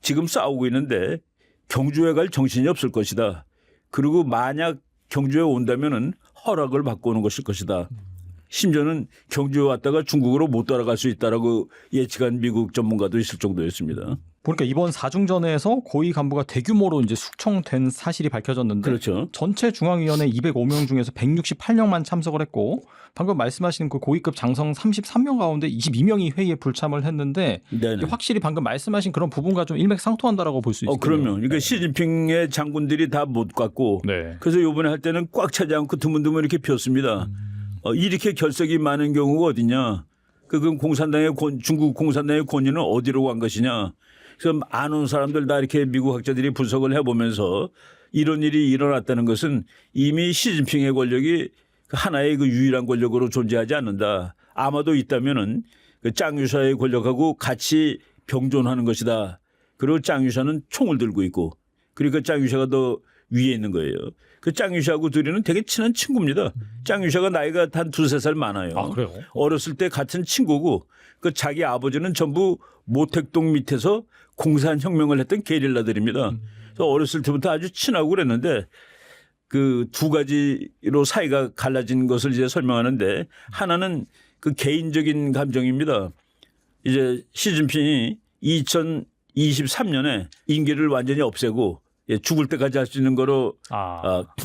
지금 싸우고 있는데 경주에 갈 정신이 없을 것이다. 그리고 만약 경주에 온다면은 허락을 받고 오는 것일 것이다. 심지어는 경주에 왔다가 중국으로 못 돌아갈 수 있다라고 예측한 미국 전문가도 있을 정도였습니다. 보니까 이번 4중전에서 고위 간부가 대규모로 이제 숙청된 사실이 밝혀졌는데 그렇죠. 전체 중앙위원회 205명 중에서 168명만 참석을 했고 방금 말씀하신 그 고위급 장성 33명 가운데 22명이 회의에 불참을 했는데 네네. 이게 확실히 방금 말씀하신 그런 부분과 좀 일맥상통한다라고 볼 수 있어요. 그럼요. 그러니까 시진핑의 장군들이 다 못 갔고 네. 그래서 이번에 할 때는 꽉 차지 않고 드문드문 이렇게 폈습니다. 이렇게 결석이 많은 경우가 어디냐. 그럼 중국 공산당의 권위는 어디로 간 것이냐. 그래서 안 온 사람들 다 이렇게 미국 학자들이 분석을 해보면서 이런 일이 일어났다는 것은 이미 시진핑의 권력이 하나의 그 유일한 권력으로 존재하지 않는다. 아마도 있다면은 그 짱유샤의 권력하고 같이 병존하는 것이다. 그리고 짱유샤는 총을 들고 있고 그러니까 짱유샤가 더 위에 있는 거예요. 그 짱유샤하고 둘이는 되게 친한 친구입니다. 짱유샤가 나이가 한 2-3살 많아요. 아, 그래요? 어렸을 때 같은 친구고 그 자기 아버지는 전부 모택동 밑에서 공산혁명을 했던 게릴라들입니다. 그래서 어렸을 때부터 아주 친하고 그랬는데 그 두 가지로 사이가 갈라진 것을 이제 설명하는데 하나는 그 개인적인 감정입니다. 이제 시진핑이 2023년에 임기를 완전히 없애고 죽을 때까지 할 수 있는 거로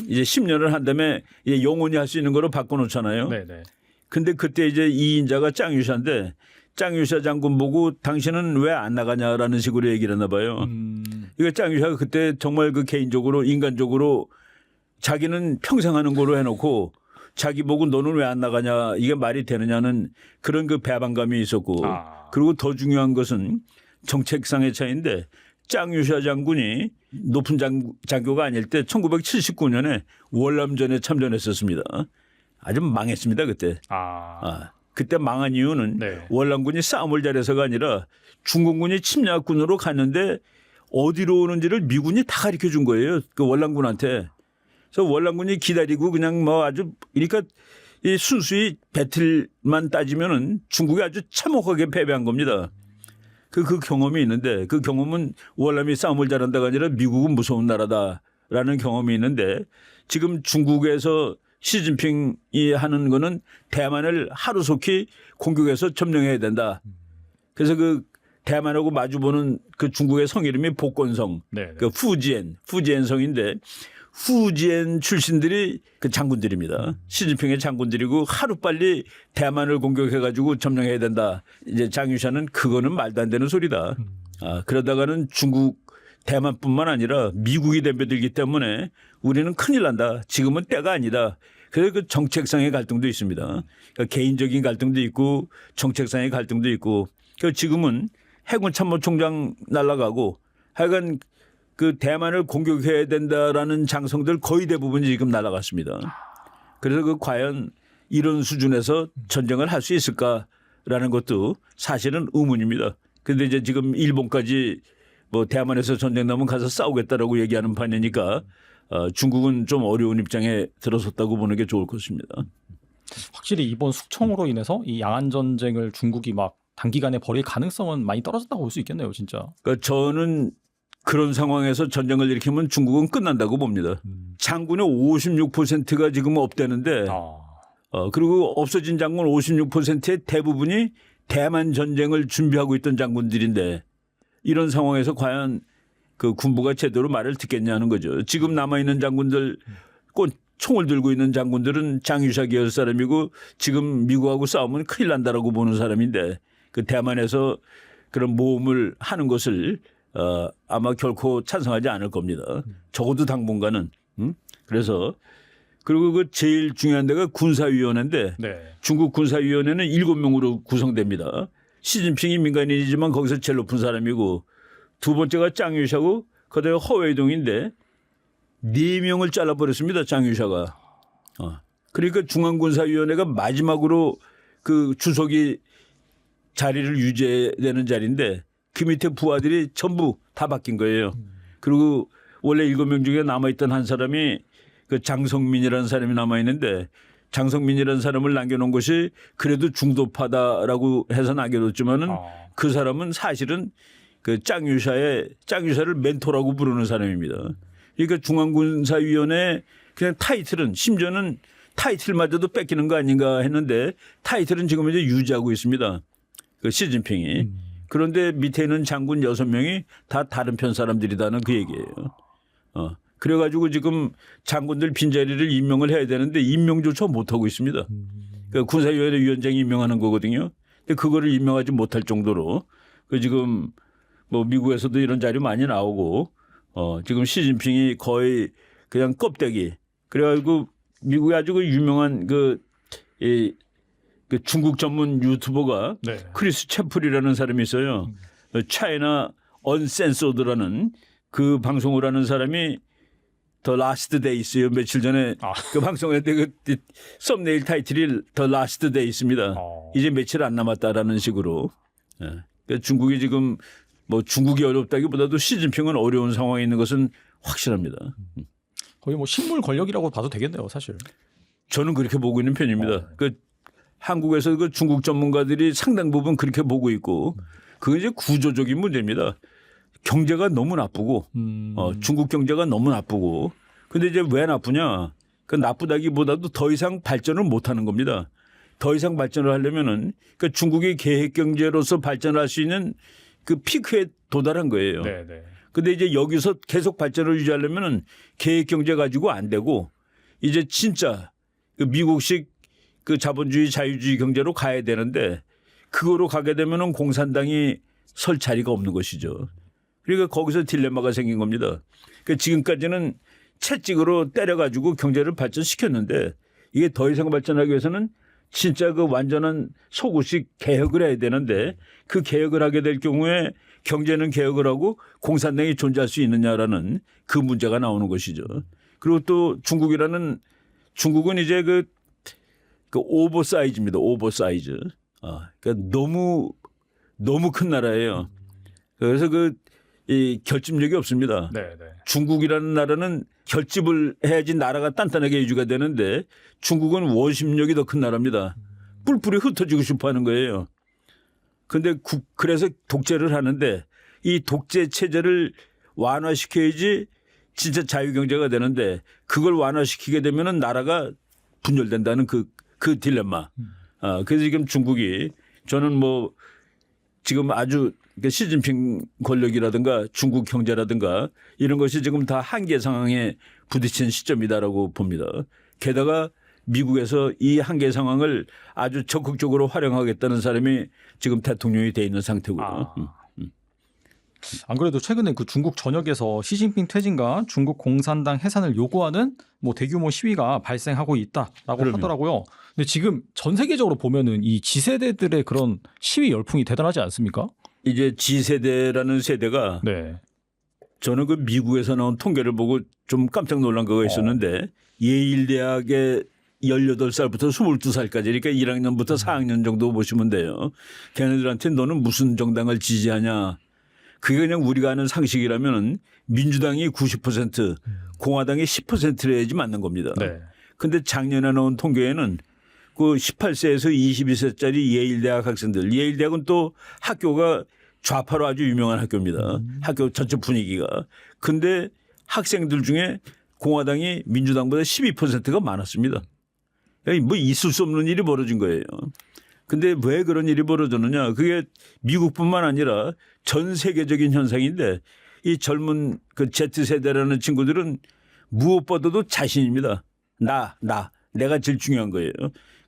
이제 10년을 한 다음에 이제 영원히 할 수 있는 거로 바꿔놓잖아요. 네네. 근데 그때 이제 2인자가 짱유샤인데 짱유샤 장군 보고 당신은 왜 안 나가냐라는 식으로 얘기를 했나 봐요. 그러니까 짱유샤가 그때 정말 그 개인적으로 인간적으로 자기는 평생 하는 거로 해놓고 자기 보고 너는 왜 안 나가냐 이게 말이 되느냐는 그런 그 배반감이 있었고 그리고 더 중요한 것은 정책상의 차이인데 짱유샤 장군이 높은 장교가 아닐 때 1979년에 월남전에 참전했었습니다. 아주 망했습니다 그때. 그때 망한 이유는 네. 월남군이 싸움을 잘해서가 아니라 중공군이 침략군으로 갔는데 어디로 오는지를 미군이 다 가르쳐 준 거예요. 그 월남군한테. 그래서 월남군이 기다리고 그냥 뭐 아주 그러니까 이 순수히 배틀만 따지면은 중국이 아주 참혹하게 패배한 겁니다. 그 경험이 있는데 그 경험은 월남이 싸움을 잘한다가 아니라 미국은 무서운 나라다라는 경험이 있는데 지금 중국에서 시진핑이 하는 거는 대만을 하루속히 공격해서 점령해야 된다. 그래서 그 대만하고 마주보는 그 중국의 성 이름이 복건성, 네네. 그 후지엔성인데 후지엔 출신들이 그 장군들입니다. 시진핑의 장군들이고 하루빨리 대만을 공격해가지고 점령해야 된다. 이제 장유샤는 그거는 말도 안 되는 소리다. 그러다가는 중국 대만뿐만 아니라 미국이 덤벼들기 때문에 우리는 큰일 난다. 지금은 때가 아니다. 그래서 그 정책상의 갈등도 있습니다. 그러니까 개인적인 갈등도 있고 정책상의 갈등도 있고 그러니까 지금은 해군 참모총장 날아가고 하여간 그 대만을 공격해야 된다라는 장성들 거의 대부분이 지금 날아갔습니다. 그래서 그 과연 이런 수준에서 전쟁을 할 수 있을까라는 것도 사실은 의문입니다. 그런데 이제 지금 일본까지 뭐 대만에서 전쟁 나면 가서 싸우겠다라고 얘기하는 판이니까 중국은 좀 어려운 입장에 들어섰다고 보는 게 좋을 것입니다. 확실히 이번 숙청으로 인해서 이 양안 전쟁을 중국이 막 단기간에 벌일 가능성은 많이 떨어졌다고 볼 수 있겠네요, 진짜. 그러니까 저는 그런 상황에서 전쟁을 일으키면 중국은 끝난다고 봅니다. 장군의 56%가 지금 없대는데 그리고 없어진 장군 56%의 대부분이 대만 전쟁을 준비하고 있던 장군들인데 이런 상황에서 과연 그 군부가 제대로 말을 듣겠냐는 거죠. 지금 남아있는 장군들 꼭 총을 들고 있는 장군들은 장유샤 계열 사람이고 지금 미국하고 싸우면 큰일 난다라고 보는 사람인데 그 대만에서 그런 모험을 하는 것을 아마 결코 찬성하지 않을 겁니다. 적어도 당분간은. 그래서 그리고 그 제일 중요한 데가 군사위원회인데 네. 중국 군사위원회는 7명으로 구성됩니다. 시진핑이 민간인이지만 거기서 제일 높은 사람이고 두 번째가 짱유샤고 그다음에 허웨이동인데 4명을 잘라버렸습니다. 짱유샤가. 그러니까 중앙군사위원회가 마지막으로 그 주석이 자리를 유지되는 자리인데 그 밑에 부하들이 전부 다 바뀐 거예요. 그리고 원래 7명 중에 남아있던 한 사람이 그 장성민이라는 사람이 남아있는데 장성민이라는 사람을 남겨놓은 것이 그래도 중도파다라고 해서 남겨뒀지만은 그 사람은 사실은 그 짱유샤를 멘토라고 부르는 사람입니다. 그러니까 중앙군사위원회 그냥 타이틀은 심지어는 타이틀마저도 뺏기는 거 아닌가 했는데 타이틀은 지금 이제 유지하고 있습니다. 그 시진핑이. 그런데 밑에 있는 장군 6명이 다 다른 편 사람들이다는 그 얘기예요. 그래가지고 지금 장군들 빈자리를 임명을 해야 되는데 임명조차 못하고 있습니다. 그러니까 군사위원회 위원장이 임명하는 거거든요. 근데 그거를 임명하지 못할 정도로 그 지금 뭐 미국에서도 이런 자료 많이 나오고 지금 시진핑이 거의 그냥 껍데기. 그래가지고 미국에 아주 그 유명한 그 중국 전문 유튜버가 네. 크리스 채플이라는 사람이 있어요. 차이나 언센서드라는 그 방송을 하는 사람이 더 라스트 데이스요. 며칠 전에 그 방송할 때 그 썸네일 타이틀이 더 라스트 데이스입니다. 이제 며칠 안 남았다라는 식으로. 그러니까 중국이 지금 뭐 중국이 어렵다기보다도 시진핑은 어려운 상황에 있는 것은 확실합니다. 거의 뭐 식물 권력이라고 봐도 되겠네요, 사실. 저는 그렇게 보고 있는 편입니다. 그 한국에서 그 중국 전문가들이 상당 부분 그렇게 보고 있고 그게 이제 구조적인 문제입니다. 경제가 너무 나쁘고 중국 경제가 너무 나쁘고 근데 이제 왜 나쁘냐? 그 나쁘다기보다도 더 이상 발전을 못하는 겁니다. 더 이상 발전을 하려면은 그 중국이 계획 경제로서 발전할 수 있는 그 피크에 도달한 거예요. 네. 근데 이제 여기서 계속 발전을 유지하려면은 계획 경제 가지고 안 되고 이제 진짜 그 미국식 그 자본주의 자유주의 경제로 가야 되는데 그거로 가게 되면은 공산당이 설 자리가 없는 것이죠. 그러니까 거기서 딜레마가 생긴 겁니다. 그러니까 지금까지는 채찍으로 때려가지고 경제를 발전시켰는데 이게 더 이상 발전하기 위해서는 진짜 그 완전한 속옷식 개혁을 해야 되는데 그 개혁을 하게 될 경우에 경제는 개혁을 하고 공산당이 존재할 수 있느냐라는 그 문제가 나오는 것이죠. 그리고 또 중국은 이제 그 오버사이즈입니다. 오버사이즈. 그러니까 너무 큰 나라예요. 그래서 이 결집력이 없습니다. 네. 중국이라는 나라는 결집을 해야지 나라가 단단하게 유지가 되는데 중국은 원심력이 더 큰 나라입니다. 뿔뿔이 흩어지고 싶어 하는 거예요. 그런데 그래서 독재를 하는데 이 독재 체제를 완화시켜야지 진짜 자유경제가 되는데 그걸 완화시키게 되면은 나라가 분열된다는 그 딜레마. 그래서 지금 중국이 저는 뭐 지금 아주 시진핑 권력이라든가 중국 경제라든가 이런 것이 지금 다 한계 상황에 부딪힌 시점이다라고 봅니다. 게다가 미국에서 이 한계 상황을 아주 적극적으로 활용하겠다는 사람이 지금 대통령이 돼 있는 상태고요. 안 그래도 최근에 그 중국 전역에서 시진핑 퇴진과 중국 공산당 해산을 요구하는 뭐 대규모 시위가 발생하고 있다라고 그럼요. 하더라고요. 근데 지금 전 세계적으로 보면은 이 G세대들의 그런 시위 열풍이 대단하지 않습니까? 이제 G세대라는 세대가 네. 저는 그 미국에서 나온 통계를 보고 좀 깜짝 놀란 거가 있었는데 예일대학의 18살부터 22살까지 그러니까 1학년부터 4학년 정도 보시면 돼요. 걔네들한테 너는 무슨 정당을 지지하냐. 그게 그냥 우리가 아는 상식이라면 민주당이 90% 공화당이 10%를 해야지 맞는 겁니다. 네. 근데 작년에 나온 통계에는 그 18세에서 22세짜리 예일대학 학생들, 예일대학은 또 학교가 좌파로 아주 유명한 학교입니다. 학교 전체 분위기가. 근데 학생들 중에 공화당이 민주당보다 12%가 많았습니다. 뭐 있을 수 없는 일이 벌어진 거예요. 근데 왜 그런 일이 벌어졌느냐. 그게 미국뿐만 아니라 전 세계적인 현상인데 이 젊은 그 Z세대라는 친구들은 무엇보다도 자신입니다. 내가 제일 중요한 거예요.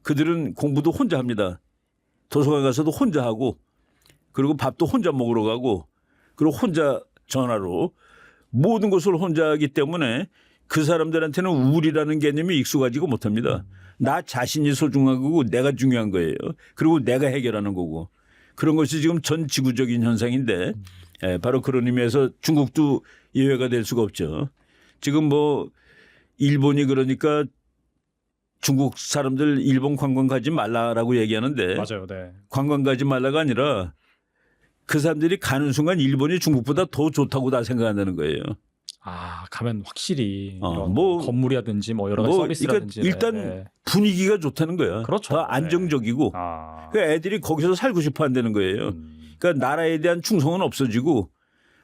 그들은 공부도 혼자 합니다. 도서관 가서도 혼자 하고 그리고 밥도 혼자 먹으러 가고 그리고 혼자 전화로 모든 것을 혼자 하기 때문에 그 사람들한테는 우울이라는 개념이 익숙하지가 못합니다. 나 자신이 소중한 거고 내가 중요한 거예요. 그리고 내가 해결하는 거고. 그런 것이 지금 전 지구적인 현상인데 바로 그런 의미에서 중국도 예외가 될 수가 없죠. 지금 뭐 일본이 그러니까 중국 사람들 일본 관광 가지 말라라고 얘기하는데 맞아요. 네. 관광 가지 말라가 아니라 그 사람들이 가는 순간 일본이 중국보다 더 좋다고 다 생각한다는 거예요. 가면 확실히 이런 뭐 건물이라든지 뭐 여러 가지 서비스라든지 그러니까 일단 분위기가 좋다는 거야. 그렇죠. 더 안정적이고 그러니까 애들이 거기서 살고 싶어 한다는 거예요. 그러니까 나라에 대한 충성은 없어지고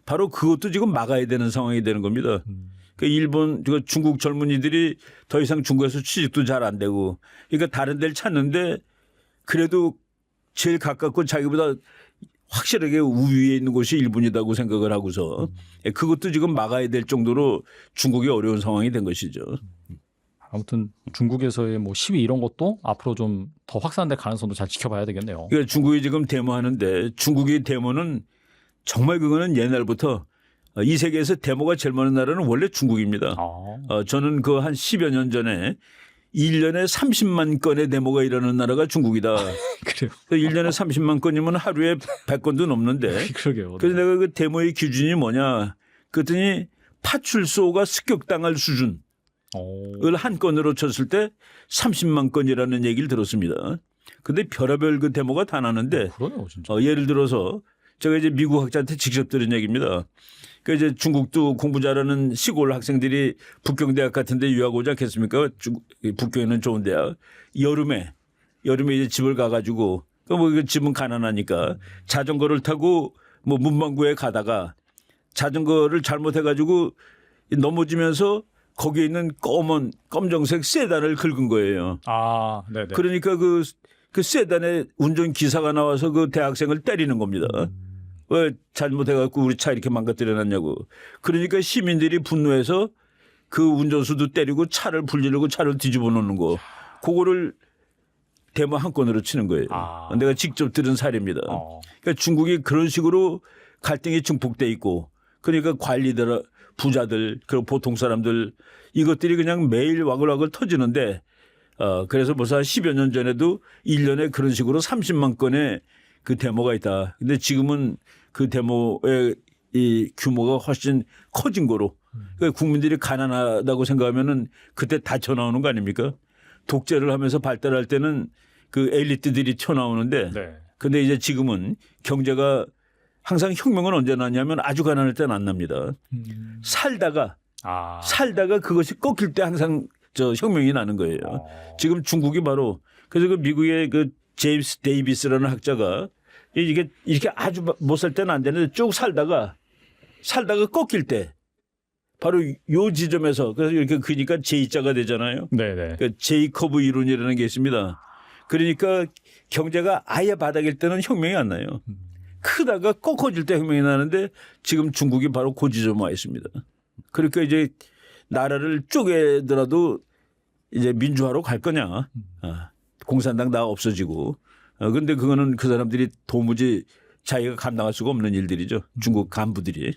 바로 그것도 지금 막아야 되는 상황이 되는 겁니다. 그 일본, 그 중국 젊은이들이 더 이상 중국에서 취직도 잘 안 되고, 그러니까 다른 데를 찾는데 그래도 제일 가깝고 자기보다 확실하게 우위에 있는 곳이 일본이라고 생각을 하고서 그것도 지금 막아야 될 정도로 중국이 어려운 상황이 된 것이죠. 아무튼 중국에서의 뭐 시위 이런 것도 앞으로 좀 더 확산될 가능성도 잘 지켜봐야 되겠네요. 그러니까 중국이 지금 데모하는데 중국의 데모는 정말 그거는 옛날부터 이 세계에서 데모가 제일 많은 나라는 원래 중국입니다. 저는 그 한 10여 년 전에 1년에 30만 건의 데모가 일어나는 나라가 중국이다. 그래요. 1년에 30만 건이면 하루에 100건도 넘는데. 그러게요. 그래서 내가 그 데모의 기준이 뭐냐. 그랬더니 파출소가 습격당할 수준을 한 건으로 쳤을 때 30만 건이라는 얘기를 들었습니다. 근데 별의별 그 데모가 다 나는데 그러네요, 진짜. 예를 들어서 제가 이제 미국 학자한테 직접 들은 얘기입니다. 그 이제 중국도 공부 잘하는 시골 학생들이 북경대학 같은 데 유학 오지 않겠습니까? 북경에는 좋은 대학. 여름에 이제 집을 가가지고 뭐 집은 가난하니까 자전거를 타고 뭐 문방구에 가다가 자전거를 잘못해가지고 넘어지면서 거기에 있는 검정색 세단을 긁은 거예요. 네네. 그러니까 그 세단에 운전기사가 나와서 그 대학생을 때리는 겁니다. 왜 잘못해갖고 우리 차 이렇게 망가뜨려놨냐고. 그러니까 시민들이 분노해서 그 운전수도 때리고 차를 불리려고 차를 뒤집어 놓는 거. 그거를 데모 한 건으로 치는 거예요. 내가 직접 들은 사례입니다. 그러니까 중국이 그런 식으로 갈등이 증폭돼 있고 그러니까 관리들, 부자들, 그리고 보통 사람들 이것들이 그냥 매일 와글와글 터지는데 그래서 벌써 한 10여 년 전에도 1년에 그런 식으로 30만 건의 그 데모가 있다. 근데 지금은 그 데모의 이 규모가 훨씬 커진 거로 그러니까 국민들이 가난하다고 생각하면은 그때 다 튀어나오는 거 아닙니까? 독재를 하면서 발달할 때는 그 엘리트들이 튀어나오는데 근데 이제 지금은 경제가 항상 혁명은 언제 나냐면 아주 가난할 때는 안 납니다. 살다가 그것이 꺾일 때 항상 혁명이 나는 거예요. 지금 중국이 바로 그래서 그 미국의 그 제임스 데이비스라는 학자가 이게 이렇게 아주 못 살 때는 안 되는데 쭉 살다가 꺾일 때 바로 요 지점에서 그래서 이렇게 그러니까 J자가 되잖아요. 네네. 그러니까 제이커브 이론이라는 게 있습니다. 그러니까 경제가 아예 바닥일 때는 혁명이 안 나요. 크다가 꺾어질 때 혁명이 나는데 지금 중국이 바로 그 지점에 와 있습니다. 그러니까 이제 나라를 쪼개더라도 이제 민주화로 갈 거냐. 공산당 다 없어지고. 그런데 그거는 그 사람들이 도무지 자기가 감당할 수가 없는 일들이죠. 중국 간부들이.